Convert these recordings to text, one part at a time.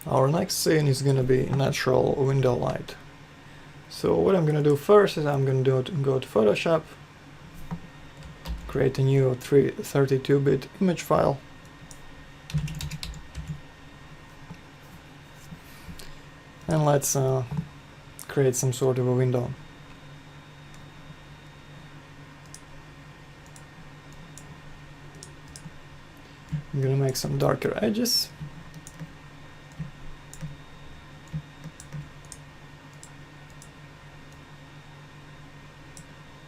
Our next scene is gonna be natural window light. So what I'm gonna do first is I'm gonna go to Photoshop, create a new 32-bit image file, and let's create some sort of a window. I'm gonna make some darker edges.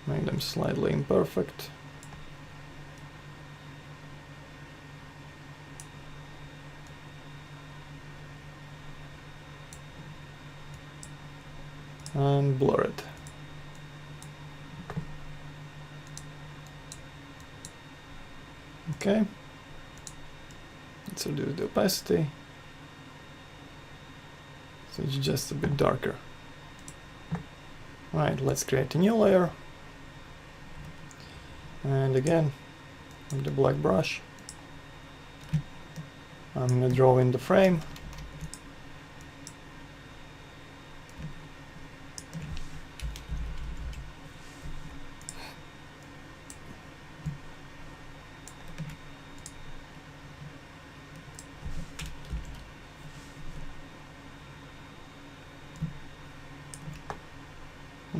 Make them slightly imperfect. And blur it. Okay. Let's reduce the opacity. So it's just a bit darker. Alright, let's create a new layer. And again, with the black brush, I'm gonna draw in the frame.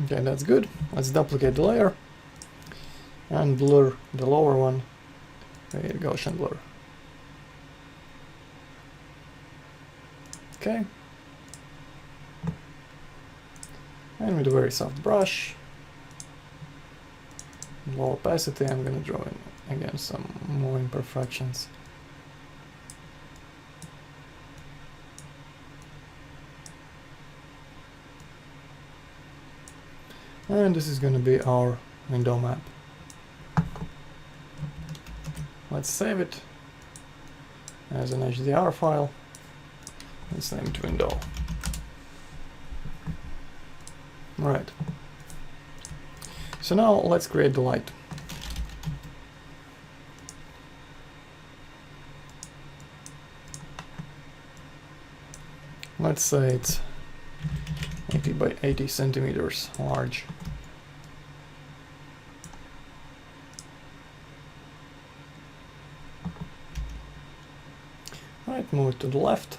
Okay, that's good. Let's duplicate the layer and blur the lower one with Gaussian blur. Okay. And with a very soft brush, low opacity, I'm gonna draw in again some more imperfections. And this is gonna be our window map. Let's save it as an HDR file. Let's name it window. Right. So now let's create the light. Let's say it's 80 by 80 centimeters large. Right, move it to the left.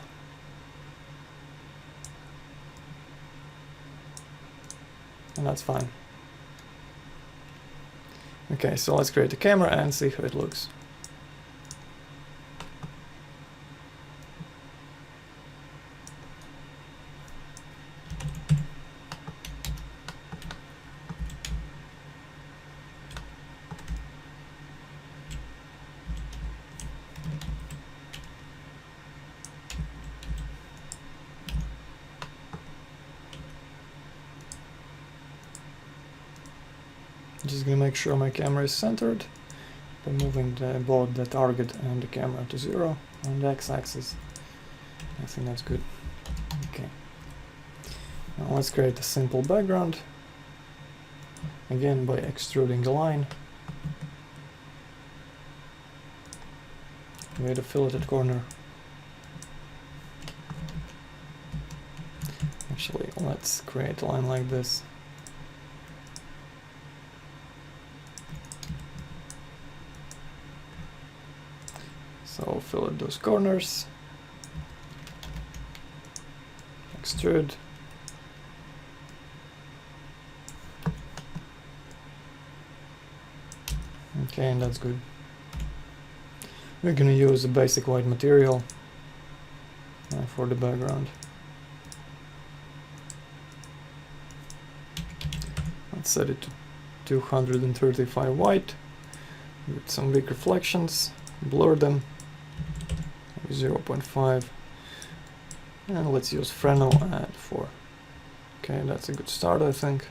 And that's fine. Okay, so let's create a camera and see how it looks. Just gonna make sure my camera is centered by moving both the target and the camera to 0 on the x-axis. I think that's good. Okay. Now let's create a simple background. Again by extruding the line with a filleted corner. Actually, let's create a line like this. So fillet those corners, extrude, okay, and that's good. We're gonna use a basic white material for the background. Let's set it to 235 white with some weak reflections, blur them. 0.5, and let's use Fresnel at 4. Okay, that's a good start, I think.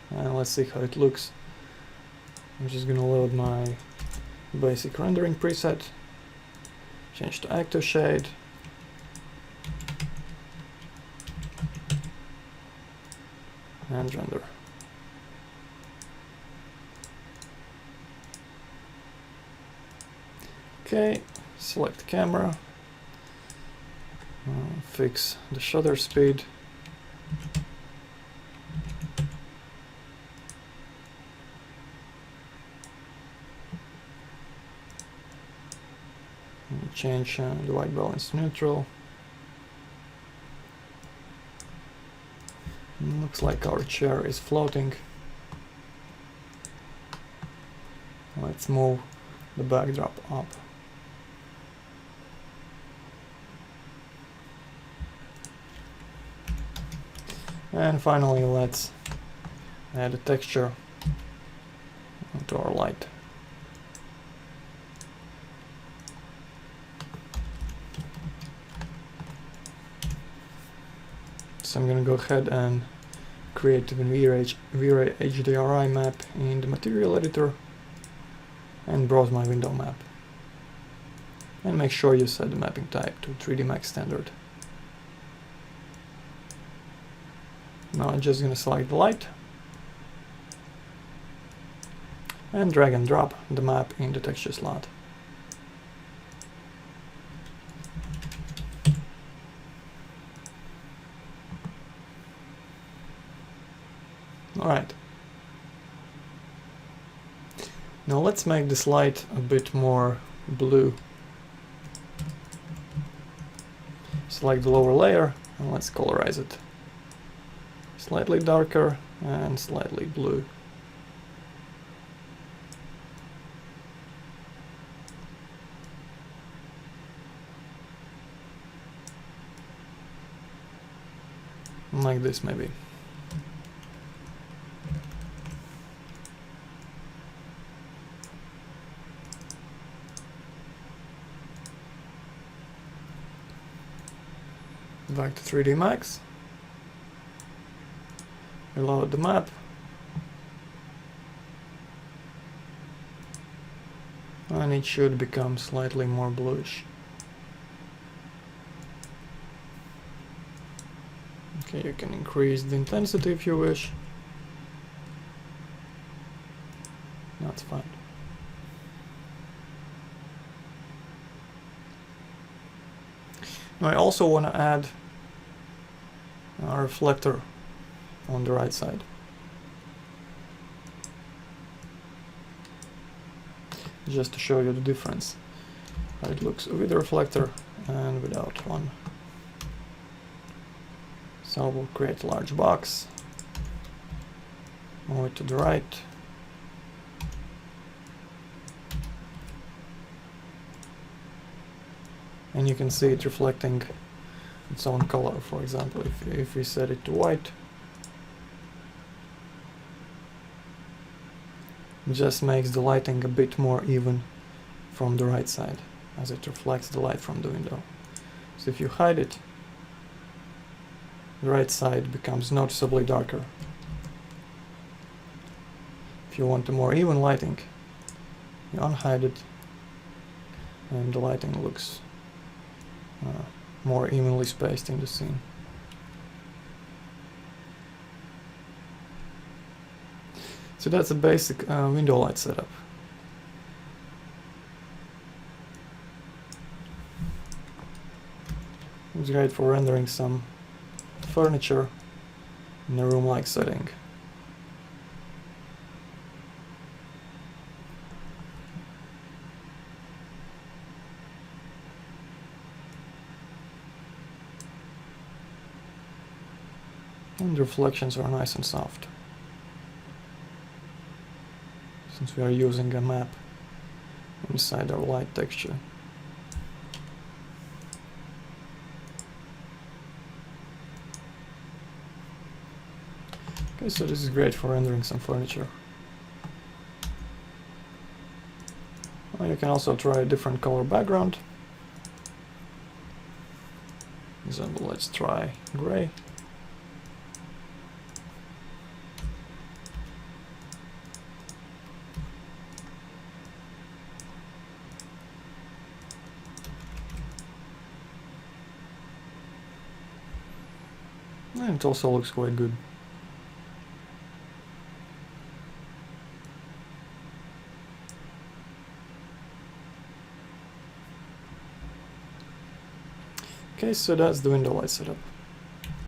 And let's see how it looks. I'm just gonna load my basic rendering preset, change to Active Shade, and render. Okay, select camera. Fix the shutter speed. Change the white balance to neutral. Looks like our chair is floating. Let's move the backdrop up. And finally, let's add a texture to our light. So I'm going to go ahead and create the VRay HDRI map in the material editor and browse my window map. And make sure you set the mapping type to 3D Max standard. Now I'm just going to select the light and drag and drop the map in the texture slot. Alright. Now let's make this light a bit more blue. Select the lower layer and let's colorize it. Slightly darker and slightly blue. Like this maybe. Back to 3D Max. Reload the map. And it should become slightly more bluish. Okay, you can increase the intensity if you wish. That's fine. Now I also want to add a reflector on the right side. Just to show you the difference. How it looks with the reflector and without one. So we'll create a large box. Move it to the right. And you can see it reflecting its own color. For example, if we set it to white, it just makes the lighting a bit more even from the right side, as it reflects the light from the window. So if you hide it, the right side becomes noticeably darker. If you want a more even lighting, you unhide it, and the lighting looks more evenly spaced in the scene. So that's a basic window light setup. It's great for rendering some furniture in a room-like setting. And the reflections are nice and soft, since we are using a map inside our light texture. Okay, so this is great for rendering some furniture. Well, you can also try a different color background. For example, let's try gray. And it also looks quite good. Okay, so that's the window light setup.